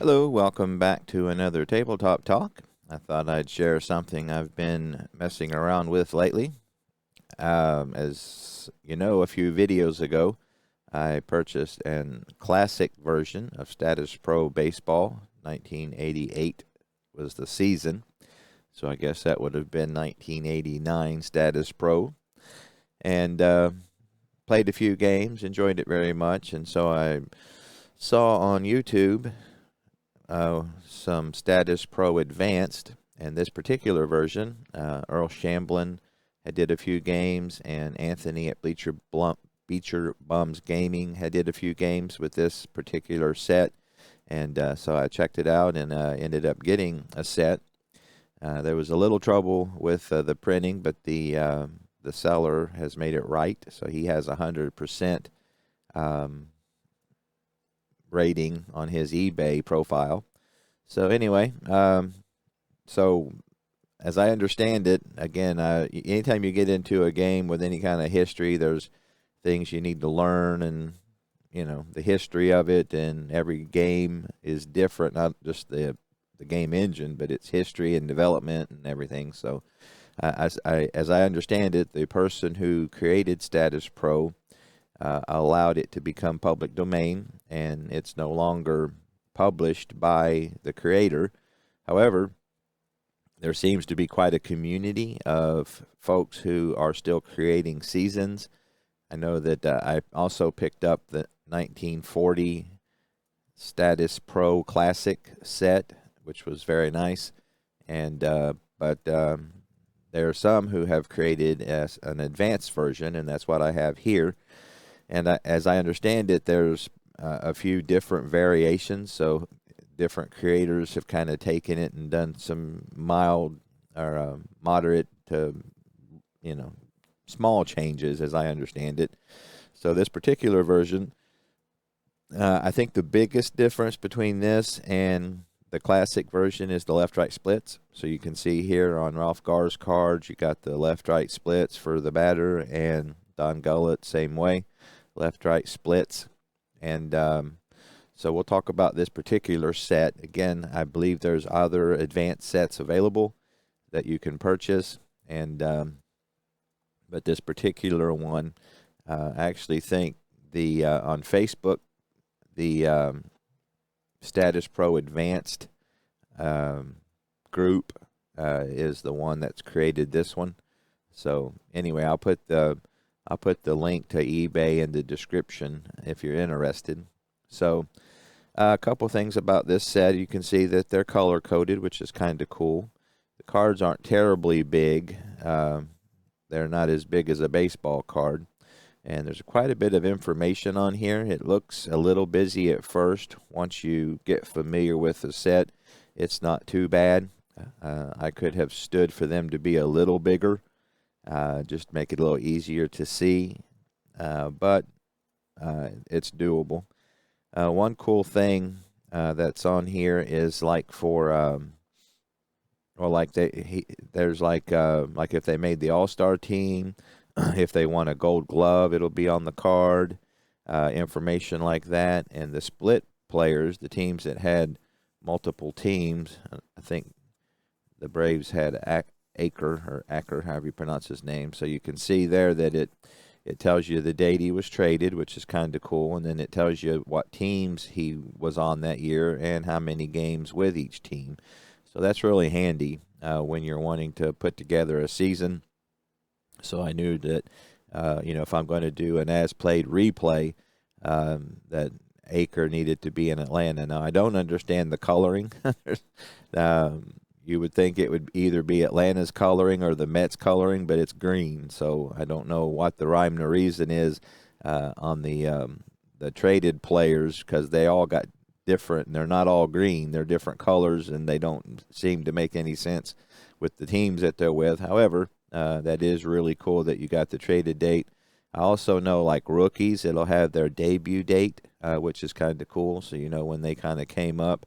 Hello, welcome back to another Tabletop Talk. I thought I'd share something I've been messing around with lately. As you know, a few videos ago, I purchased a classic version of Statis Pro Baseball. 1988 was the season, so I guess that would have been 1989 Statis Pro. And played a few games, enjoyed it very much, and so I saw on YouTube some Statis Pro Advanced, and this particular version, Earl Shamblin had did a few games, and Anthony at Beecher Bums Gaming had did a few games with this particular set, and so I checked it out and ended up getting a set. There was a little trouble with the printing, but the seller has made it right, so he has 100% rating on his eBay profile. So anyway, so as I understand it, again, anytime you get into a game with any kind of history, there's things you need to learn, and the history of it, and every game is different, not just the game engine, but its history and development and everything. So as I understand it, the person who created Statis Pro allowed it to become public domain, and it's no longer published by the creator. However, there seems to be quite a community of folks who are still creating seasons. I know that I also picked up the 1940 Statis Pro Classic set, which was very nice, and but there are some who have created an advanced version, and that's what I have here. And as I understand it, there's a few different variations. So different creators have kind of taken it and done some mild or moderate to, small changes, as I understand it. So this particular version, I think the biggest difference between this and the classic version is the left-right splits. So you can see here on Ralph Garr's cards, you got the left-right splits for the batter, and Don Gullett, same way, left-right splits. And so we'll talk about this particular set. Again, I believe there's other advanced sets available that you can purchase, and but this particular one, I actually think the on Facebook, the Statis Pro Advanced group is the one that's created this one. So anyway, I'll put the link to eBay in the description if you're interested. So a couple things about this set. You can see that they're color coded, which is kind of cool. The cards aren't terribly big. They're not as big as a baseball card. And there's quite a bit of information on here. It looks a little busy at first. Once you get familiar with the set, it's not too bad. I could have stood for them to be a little bigger, just make it a little easier to see, but it's doable. One cool thing that's on here is like for there's like if they made the All-Star team, if they won a Gold Glove, it'll be on the card, information like that. And the split players, the teams that had multiple teams, I think the Braves had Acker, however you pronounce his name. So you can see there that it tells you the date he was traded, which is kind of cool, and then it tells you what teams he was on that year and how many games with each team. So that's really handy when you're wanting to put together a season. So I knew that, if I'm going to do an as-played replay, that Acker needed to be in Atlanta. Now, I don't understand the coloring. You would think it would either be Atlanta's coloring or the Mets coloring, but it's green. So I don't know what the rhyme or reason is on the traded players, because they all got different, and they're not all green. They're different colors, and they don't seem to make any sense with the teams that they're with. However, that is really cool that you got the traded date. I also know, like rookies, it'll have their debut date, which is kind of cool. So you know when they kind of came up.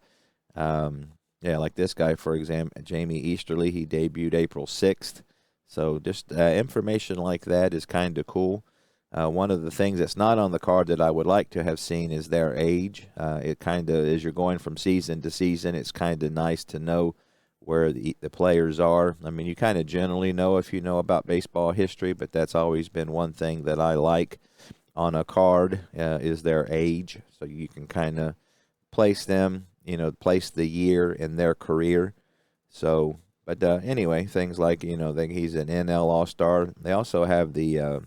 Yeah, like this guy, for example, Jamie Easterly, he debuted April 6th. So just information like that is kind of cool. One of the things that's not on the card that I would like to have seen is their age. It kind of, as you're going from season to season, it's kind of nice to know where the players are. I mean, you kind of generally know if you know about baseball history, but that's always been one thing that I like on a card is their age. So you can kind of place them, place the year in their career. So, but anyway, things like, he's an NL All-Star. They also have the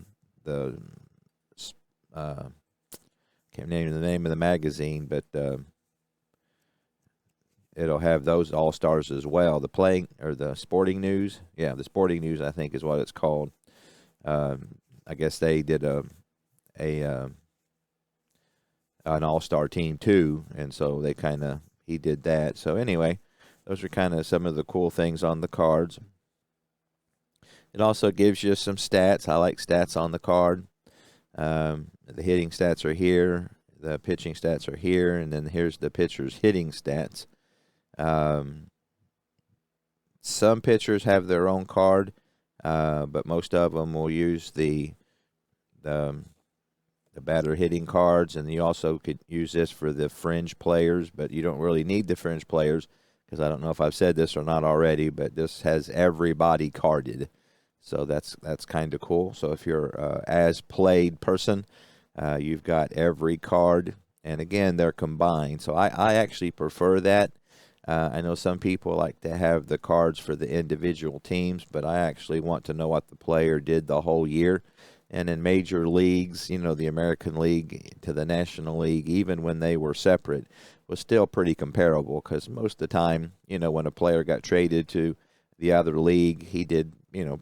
can't name the name of the magazine, but it'll have those all-stars as well. The playing or the sporting news, yeah, the sporting news I think is what it's called. I guess they did an all-star team too, and so he did that. So anyway, those are kind of some of the cool things on the cards. It also gives you some stats. I like stats on the card. The hitting stats are here, the pitching stats are here, and then here's the pitcher's hitting stats. Some pitchers have their own card, but most of them will use the batter hitting cards, and you also could use this for the fringe players, but you don't really need the fringe players because I don't know if I've said this or not already, but this has everybody carded. So that's kind of cool. So if you're as played person, you've got every card, and again, they're combined. So I actually prefer that. I know some people like to have the cards for the individual teams, but I actually want to know what the player did the whole year. And in major leagues, the American League to the National League, even when they were separate, was still pretty comparable because most of the time, when a player got traded to the other league, he did,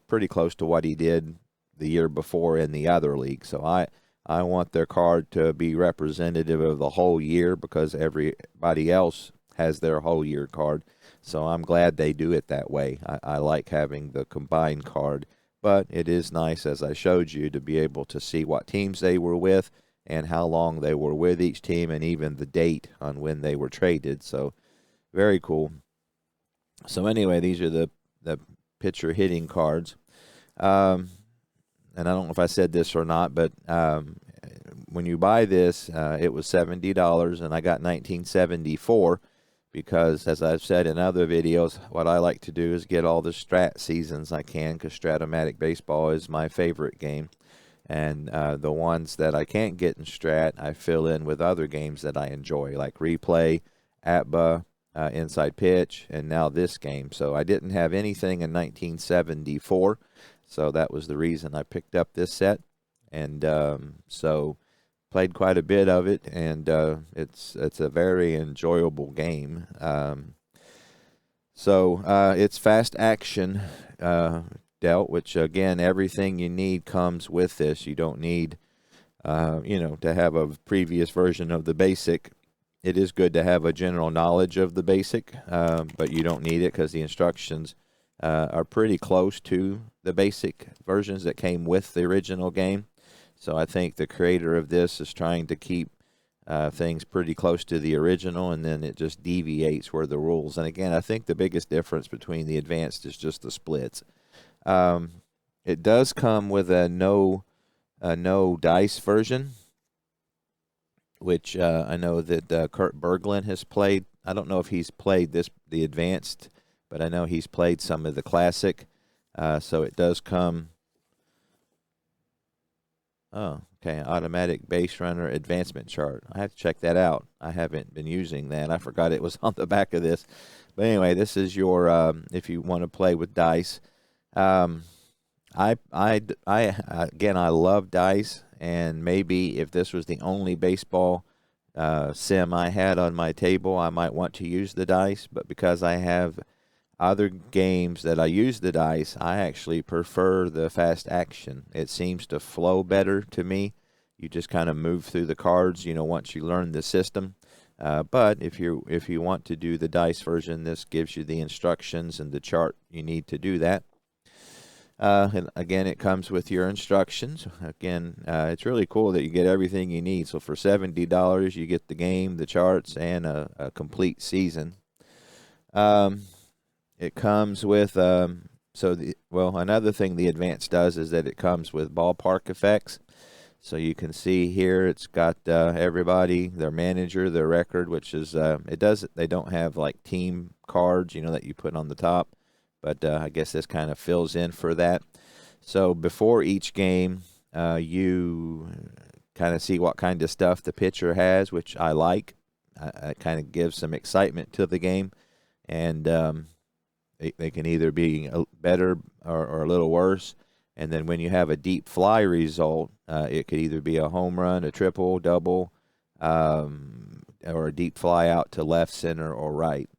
pretty close to what he did the year before in the other league. So I want their card to be representative of the whole year because everybody else has their whole year card. So I'm glad they do it that way. I like having the combined card, but it is nice, as I showed you, to be able to see what teams they were with and how long they were with each team and even the date on when they were traded. So very cool. So anyway, these are the pitcher hitting cards. And I don't know if I said this or not, but when you buy this, it was $70, and I got 1974 because, as I've said in other videos, what I like to do is get all the Strat seasons I can because Stratomatic Baseball is my favorite game. And the ones that I can't get in Strat, I fill in with other games that I enjoy, like Replay, ATBA, Inside Pitch, and now this game. So I didn't have anything in 1974, so that was the reason I picked up this set. And so played quite a bit of it, and it's a very enjoyable game. So it's fast action dealt, which again, everything you need comes with this. You don't need, to have a previous version of the basic. It is good to have a general knowledge of the basic, but you don't need it because the instructions are pretty close to the basic versions that came with the original game. So I think the creator of this is trying to keep things pretty close to the original, and then it just deviates where the rules. And again, I think the biggest difference between the advanced is just the splits. It does come with a no dice version, which I know that Kurt Berglund has played. I don't know if he's played the advanced, but I know he's played some of the classic. So it does come. Oh, okay. Automatic base runner advancement chart. I have to check that out. I haven't been using that. I forgot it was on the back of this. But anyway, this is your if you want to play with dice. Again, I love dice, and maybe if this was the only baseball sim I had on my table, I might want to use the dice. But because I have other games that I use the dice, I actually prefer the fast action. It seems to flow better to me. You just kind of move through the cards, once you learn the system. But if you want to do the dice version, this gives you the instructions and the chart you need to do that. And again, it comes with your instructions. Again, it's really cool that you get everything you need. So for $70, you get the game, the charts, and a complete season. It comes with, another thing the Advanced does is that it comes with ballpark effects. So you can see here it's got everybody, their manager, their record, which is they don't have like team cards, you know, that you put on the top, but I guess this kind of fills in for that. So before each game, you kind of see what kind of stuff the pitcher has, which I like. It kind of gives some excitement to the game, and they can either be better or a little worse. And then when you have a deep fly result, it could either be a home run, a triple, double, or a deep fly out to left, center, or right.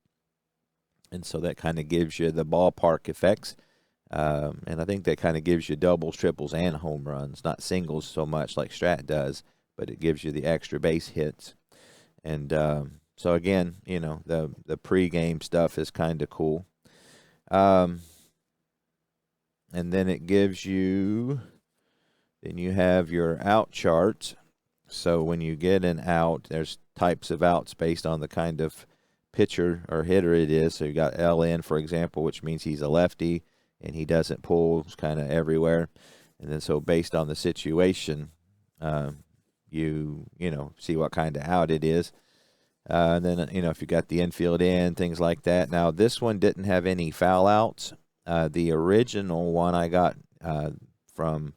And so that kind of gives you the ballpark effects. And I think that kind of gives you doubles, triples, and home runs. Not singles so much like Strat does, but it gives you the extra base hits. And so again, you know, the pregame stuff is kind of cool. And then it gives you, then you have your out charts. So when you get an out, there's types of outs based on the kind of pitcher or hitter it is. So you got LN, for example, which means he's a lefty and he doesn't pull, it's kind of everywhere. And then so based on the situation, you know, see what kind of out it is. And then, you know, if you got the infield in, things like that. Now, this one didn't have any foul outs. The original one I got from,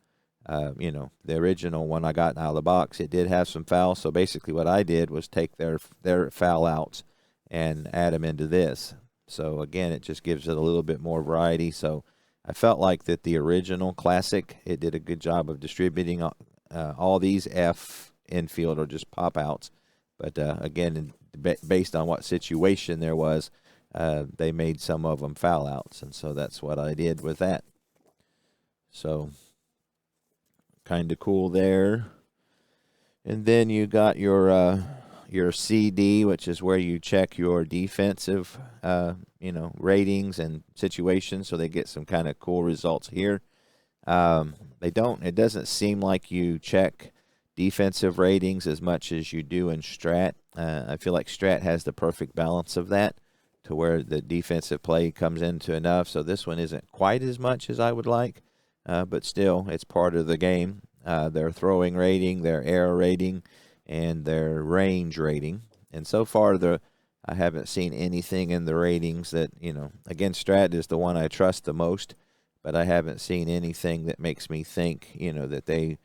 you know, the original one I got out of the box, it did have some fouls. So basically what I did was take their foul outs and add them into this. So, again, it just gives it a little bit more variety. So I felt like that the original Classic, it did a good job of distributing all these F infield or just pop outs. But, again, based on what situation there was, they made some of them foul outs, and so that's what I did with that. So, kind of cool there. And then you got your CD, which is where you check your defensive, you know, ratings and situations. So they get some kind of cool results here. It doesn't seem like you check defensive ratings as much as you do in Strat. I feel like Strat has the perfect balance of that, to where the defensive play comes into enough. So this one isn't quite as much as I would like, but still, it's part of the game. Their throwing rating, their error rating, and their range rating. And so far, I haven't seen anything in the ratings that, you know, again, Strat is the one I trust the most, but I haven't seen anything that makes me think, you know, that they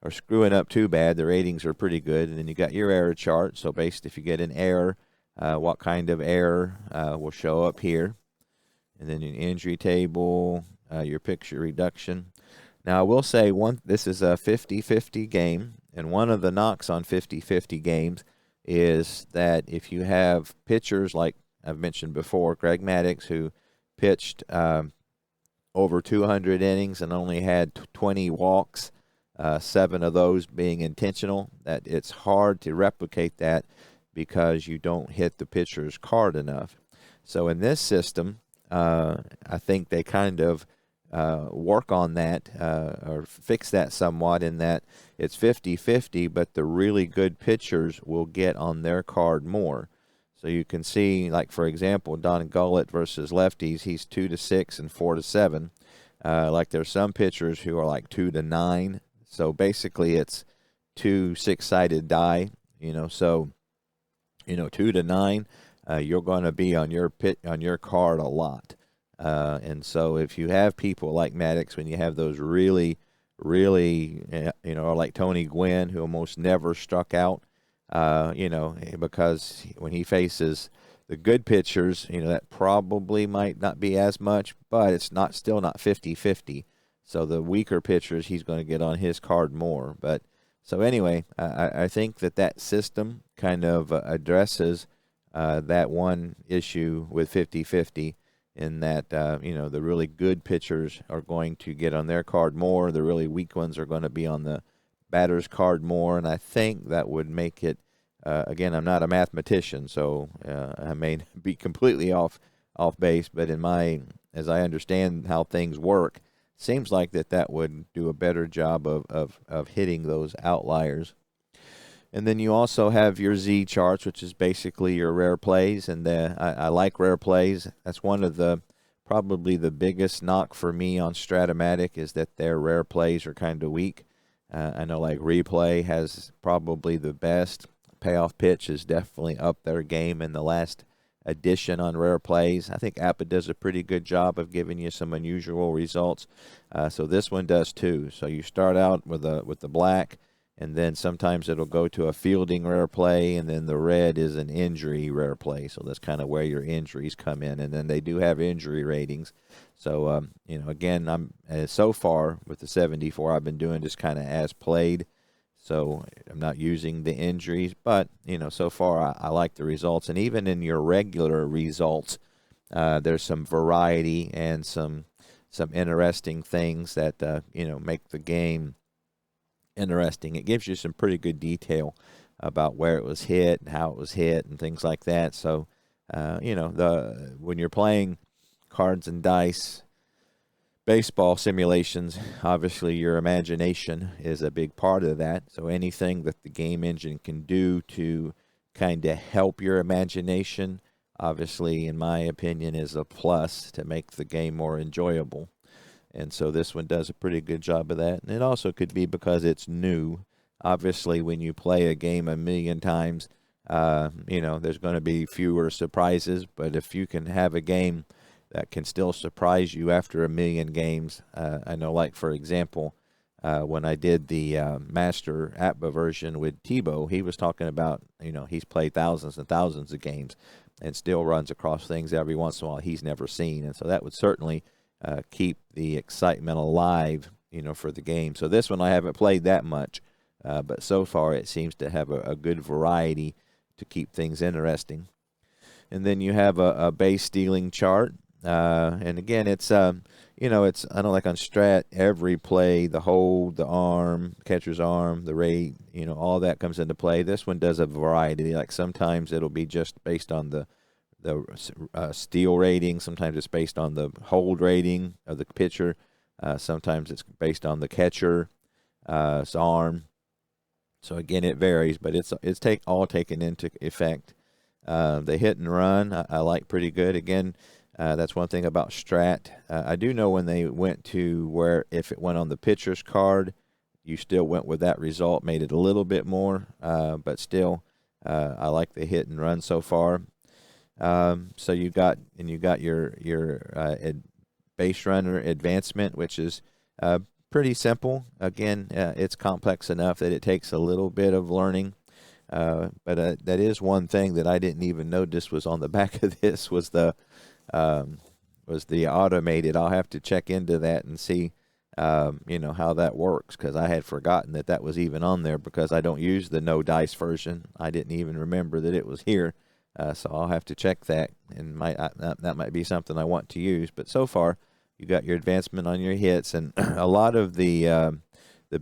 are screwing up too bad. The ratings are pretty good. And then you got your error chart. So based, if you get an error, what kind of error will show up here. And then an injury table, your picture reduction. Now, I will say this is a 50-50 game, and one of the knocks on 50-50 games is that if you have pitchers like I've mentioned before, Greg Maddux, who pitched over 200 innings and only had 20 walks, 7 of those being intentional, that it's hard to replicate that because you don't hit the pitcher's card enough. So in this system, I think they kind of work on that or fix that somewhat, in that it's 50-50, but the really good pitchers will get on their card more. So you can see, like, for example, Don Gullett versus lefties, he's 2-6 and 4-7. Like, there's some pitchers who are like 2-9. So basically it's 2 6-sided die, you know, so, you know, 2-9, you're going to be on your card a lot. And so if you have people like Maddux, when you have those really, really, you know, or like Tony Gwynn, who almost never struck out, you know, because when he faces the good pitchers, you know, that probably might not be as much, but it's still not 50-50. So the weaker pitchers, he's going to get on his card more. But so anyway, I think that system kind of addresses that one issue with 50-50, in that, you know, the really good pitchers are going to get on their card more. The really weak ones are going to be on the batter's card more. And I think that would make it, again, I'm not a mathematician, so I may be completely off base, but as I understand how things work, seems like that would do a better job of hitting those outliers. And then you also have your Z charts, which is basically your rare plays. And I like rare plays. That's one of probably the biggest knock for me on Stratomatic, is that their rare plays are kind of weak. I know like Replay has probably the best. Payoff Pitch is definitely up their game in the last edition on rare plays. I think Appa does a pretty good job of giving you some unusual results. So this one does too. So you start out with the black, and then sometimes it'll go to a fielding rare play, and then the red is an injury rare play. So that's kind of where your injuries come in, and then they do have injury ratings. So again, I'm so far with the 74, I've been doing just kind of as played. So I'm not using the injuries, but, so far I like the results. And even in your regular results, there's some variety and some interesting things that, make the game interesting. It gives you some pretty good detail about where it was hit and how it was hit and things like that. So, when you're playing cards and dice, baseball simulations, obviously your imagination is a big part of that. So anything that the game engine can do to kind of help your imagination, obviously, in my opinion, is a plus to make the game more enjoyable. And so this one does a pretty good job of that. And it also could be because it's new. Obviously, when you play a game a million times, there's going to be fewer surprises. But if you can have a game that can still surprise you after a million games. I know, like, for example, when I did the Master APBA version with Tebow, he was talking about, he's played thousands and thousands of games and still runs across things every once in a while he's never seen. And so that would certainly keep the excitement alive, for the game. So this one I haven't played that much, but so far it seems to have a good variety to keep things interesting. And then you have a base stealing chart. And again, it's, it's, I know, like on Strat, every play, the hold, the arm, catcher's arm, the rate, all that comes into play. This one does a variety. Like sometimes it'll be just based on the steal rating. Sometimes it's based on the hold rating of the pitcher. Sometimes it's based on the catcher's arm. So again, it varies, but it's all taken into effect. The hit and run, I like pretty good. Again, that's one thing about Strat. I do know when they went to where if it went on the pitcher's card, you still went with that result, made it a little bit more, but still, I like the hit and run so far. So you got your base runner advancement, which is pretty simple. Again, it's complex enough that it takes a little bit of learning. But that is one thing that I didn't even notice was on the back of this was the automated. I'll have to check into that and see, how that works, because I had forgotten that was even on there because I don't use the no dice version. I didn't even remember that it was here. So I'll have to check that, and that might be something I want to use. But so far, you got your advancement on your hits, and a lot of the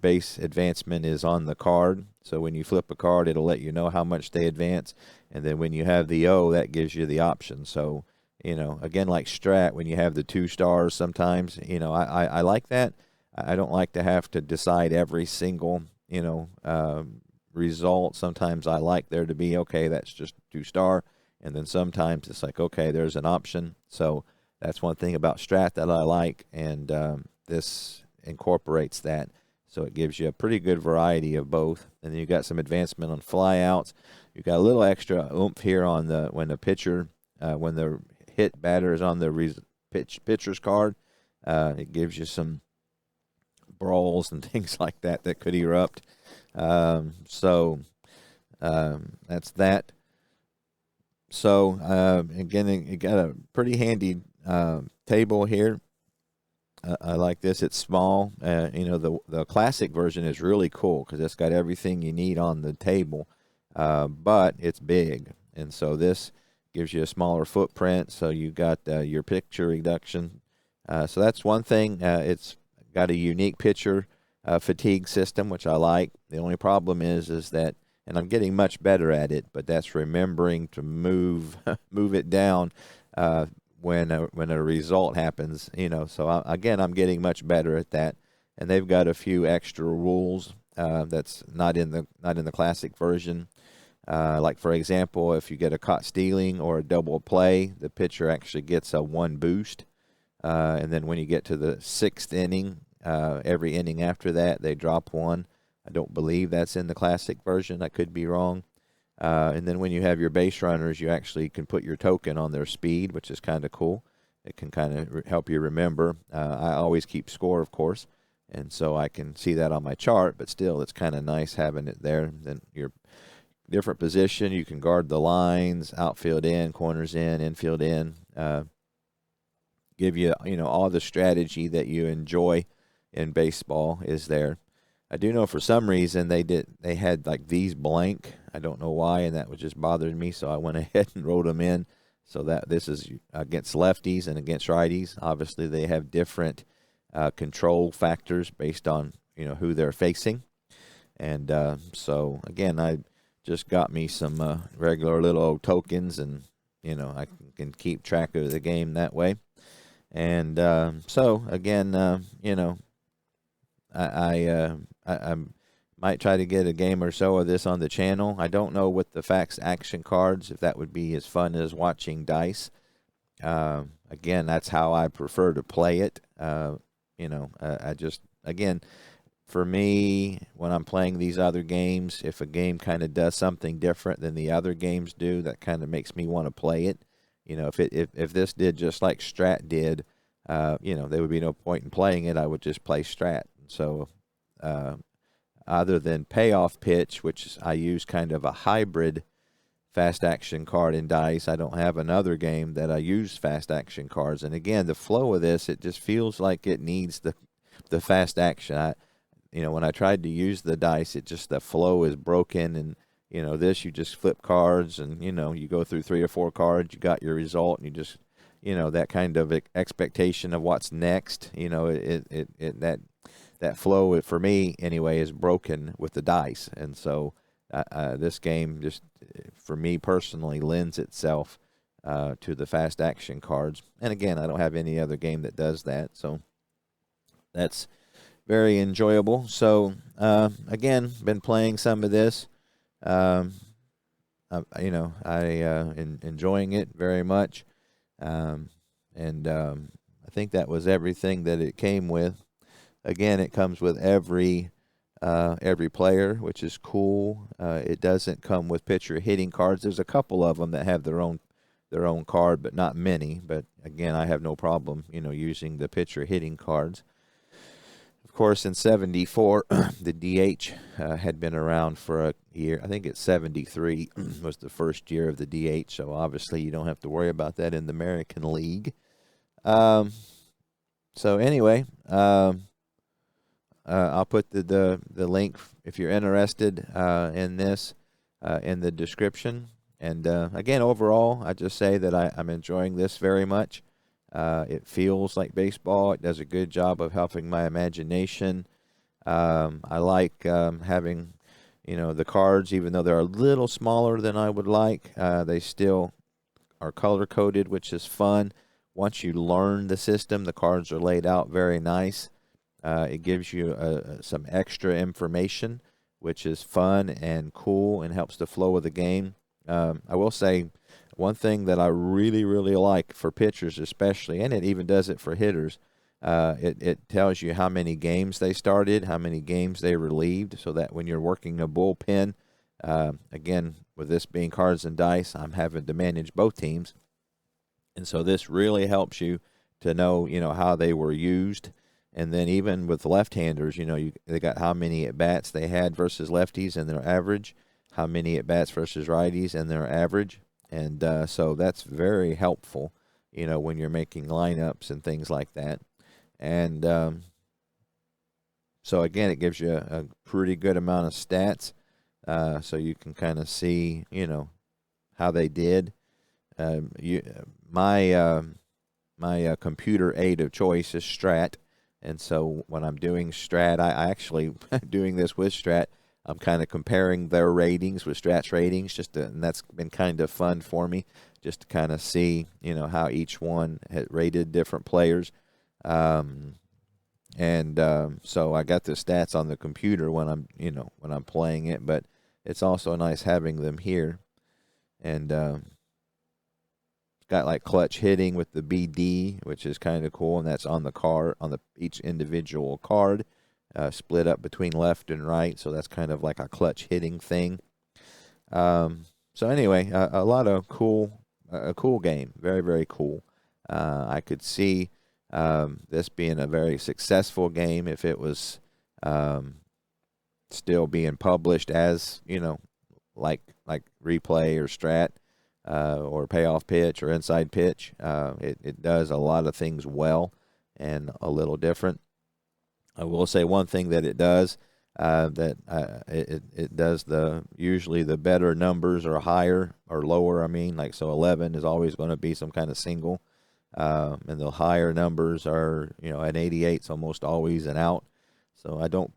base advancement is on the card. So when you flip a card, it'll let you know how much they advance, and then when you have the O, that gives you the option. So, again, like Strat, when you have the 2 stars, sometimes, I like that. I don't like to have to decide every single, result. Sometimes I like there to be, okay, that's just 2-star, and then sometimes it's like, okay, there's an option. So that's one thing about Strat that I like, and this incorporates that. So it gives you a pretty good variety of both. And then you got some advancement on flyouts. You got a little extra oomph here on when the pitcher, when the hit batter is on the pitcher's card. It gives you some brawls and things like that could erupt. So that's that. So again, you got a pretty handy table here. I like this. It's small. The classic version is really cool because it's got everything you need on the table, but it's big. And so this gives you a smaller footprint. So you got your picture reduction. So that's one thing. It's got a unique picture fatigue system, which I like. The only problem is that, and I'm getting much better at it, but that's remembering to move it down when a result happens, So I'm getting much better at that, and they've got a few extra rules that's not in the classic version. Like for example, if you get a caught stealing or a double play, the pitcher actually gets a 1 boost, and then when you get to the 6th inning, every inning after that they drop 1. I don't believe that's in the classic version. I could be wrong. And then when you have your base runners, you actually can put your token on their speed, which is kind of cool. It can kind of help you remember. I always keep score, of course, and so I can see that on my chart, but still it's kind of nice having it there. Then your different position, you can guard the lines, outfield in, corners in, infield in, give you, all the strategy that you enjoy in baseball is there. I do know for some reason they had like these blank. I don't know why, and that was just bothering me, so I went ahead and wrote them in. So that this is against lefties and against righties. Obviously, they have different control factors based on who they're facing. And so again, I just got me some regular little tokens, and I can keep track of the game that way. And so again, I might try to get a game or so of this on the channel. I don't know with the fast action cards if that would be as fun as watching dice. Again, that's how I prefer to play it. I just, again, for me, when I'm playing these other games, if a game kind of does something different than the other games do, that kind of makes me want to play it. If this did just like Strat did, there would be no point in playing it. I would just play Strat. So, other than Payoff Pitch, which I use kind of a hybrid fast action card in dice, I don't have another game that I use fast action cards. And again, the flow of this, it just feels like it needs the fast action. When I tried to use the dice, the flow is broken, and this, you just flip cards, and you go through 3 or 4 cards, you got your result, and you just that kind of expectation of what's next. That flow, for me anyway, is broken with the dice. And so this game just, for me personally, lends itself to the fast action cards. And again, I don't have any other game that does that, so that's very enjoyable. So again, been playing some of this. Enjoying it very much. I think that was everything that it came with. Again, it comes with every player, which is cool. It doesn't come with pitcher hitting cards. There's a couple of them that have their own card, but not many. But again, I have no problem, using the pitcher hitting cards. Of course, in '74, the DH had been around for a year. I think it's '73 was the first year of the DH. So obviously, you don't have to worry about that in the American League. So anyway. I'll put the link if you're interested in this in the description. And again, overall, I just say that I'm enjoying this very much. It feels like baseball. It does a good job of helping my imagination. I like having, the cards, even though they're a little smaller than I would like. They still are color-coded, which is fun. Once you learn the system, the cards are laid out very nice. It gives you some extra information, which is fun and cool and helps the flow of the game. I will say one thing that I really, really like for pitchers especially, and it even does it for hitters, it tells you how many games they started, how many games they relieved, so that when you're working a bullpen, again, with this being cards and dice, I'm having to manage both teams. And so this really helps you to know, how they were used. And then even with left-handers, they got how many at-bats they had versus lefties and their average, how many at-bats versus righties and their average. And so that's very helpful, when you're making lineups and things like that. And so, again, it gives you a pretty good amount of stats, so you can kind of see, how they did. My computer aid of choice is Strat. And so when I'm doing Strat, I actually, doing this with Strat, I'm kind of comparing their ratings with Strat's ratings, and that's been kind of fun for me, just to kind of see, how each one had rated different players. So I got the stats on the computer when I'm playing it, but it's also nice having them here. And got like clutch hitting with the BD, which is kind of cool, and that's on the card, on each individual card. split up between left and right, so that's kind of like a clutch hitting thing. So anyway, a lot of a cool game, very, very cool. I could see this being a very successful game if it was still being published as, like replay or strat, or payoff pitch or inside pitch. It does a lot of things well and a little different. I will say one thing that it does, it does usually the better numbers are higher or lower. I mean, like, so 11 is always going to be some kind of single, and the higher numbers are, an 88 is almost always an out. So I don't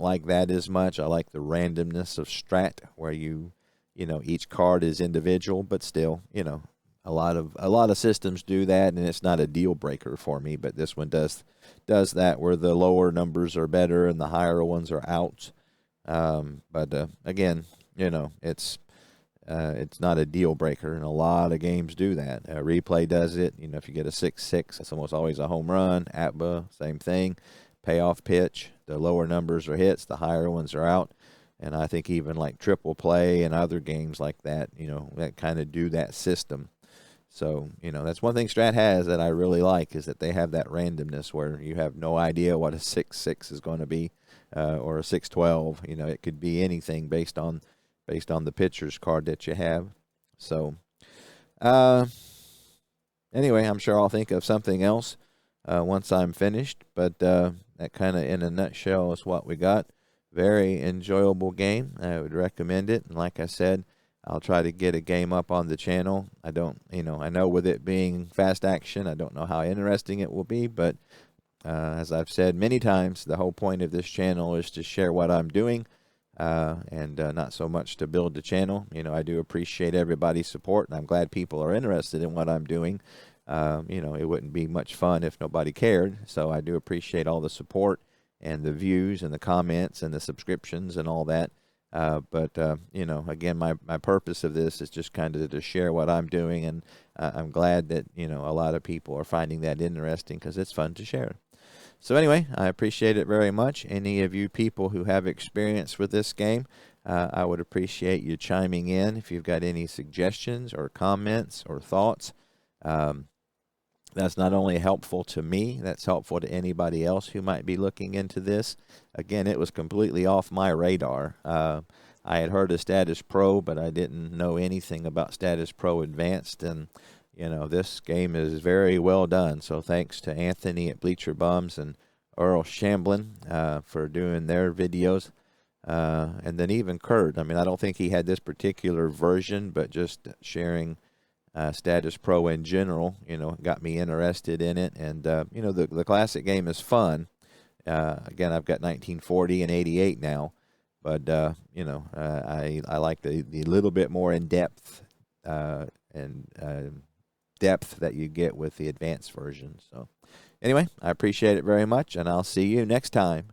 like that as much. I like the randomness of strat where each card is individual, but still, a lot of systems do that, and it's not a deal breaker for me. But this one does that, where the lower numbers are better and the higher ones are out. But again, it's not a deal breaker, and a lot of games do that. Replay does it. If you get a 6-6, that's almost always a home run. ATBA, same thing. Payoff pitch, the lower numbers are hits, the higher ones are out. And I think even like triple play and other games like that, that kind of do that system. So, that's one thing Strat has that I really like, is that they have that randomness where you have no idea what a 6-6 is going to be, or a 6-12. It could be anything based on the pitcher's card that you have. So, anyway, I'm sure I'll think of something else once I'm finished. But that kind of in a nutshell is what we got. Very enjoyable game. I would recommend it. And like I said, I'll try to get a game up on the channel. I know with it being fast action, I don't know how interesting it will be, but as I've said many times, the whole point of this channel is to share what I'm doing, and not so much to build the channel. I do appreciate everybody's support, and I'm glad people are interested in what I'm doing. It wouldn't be much fun if nobody cared, so I do appreciate all the support and the views and the comments and the subscriptions and all that. But again, my purpose of this is just kind of to share what I'm doing, and I'm glad that, a lot of people are finding that interesting, because it's fun to share. So anyway, I appreciate it very much. Any of you people who have experience with this game, I would appreciate you chiming in if you've got any suggestions or comments or thoughts. That's not only helpful to me, that's helpful to anybody else who might be looking into this. Again, it was completely off my radar. I had heard of Statis Pro, but I didn't know anything about Statis Pro Advanced. And, this game is very well done. So thanks to Anthony at Bleacher Bums and Earl Shamblin for doing their videos. And then even Kurt. I mean, I don't think he had this particular version, but just sharing Statis Pro in general, got me interested in it. And, the classic game is fun. Again, I've got 1940 and 88 now, but, I like the little bit more in depth, depth that you get with the advanced version. So anyway, I appreciate it very much, and I'll see you next time.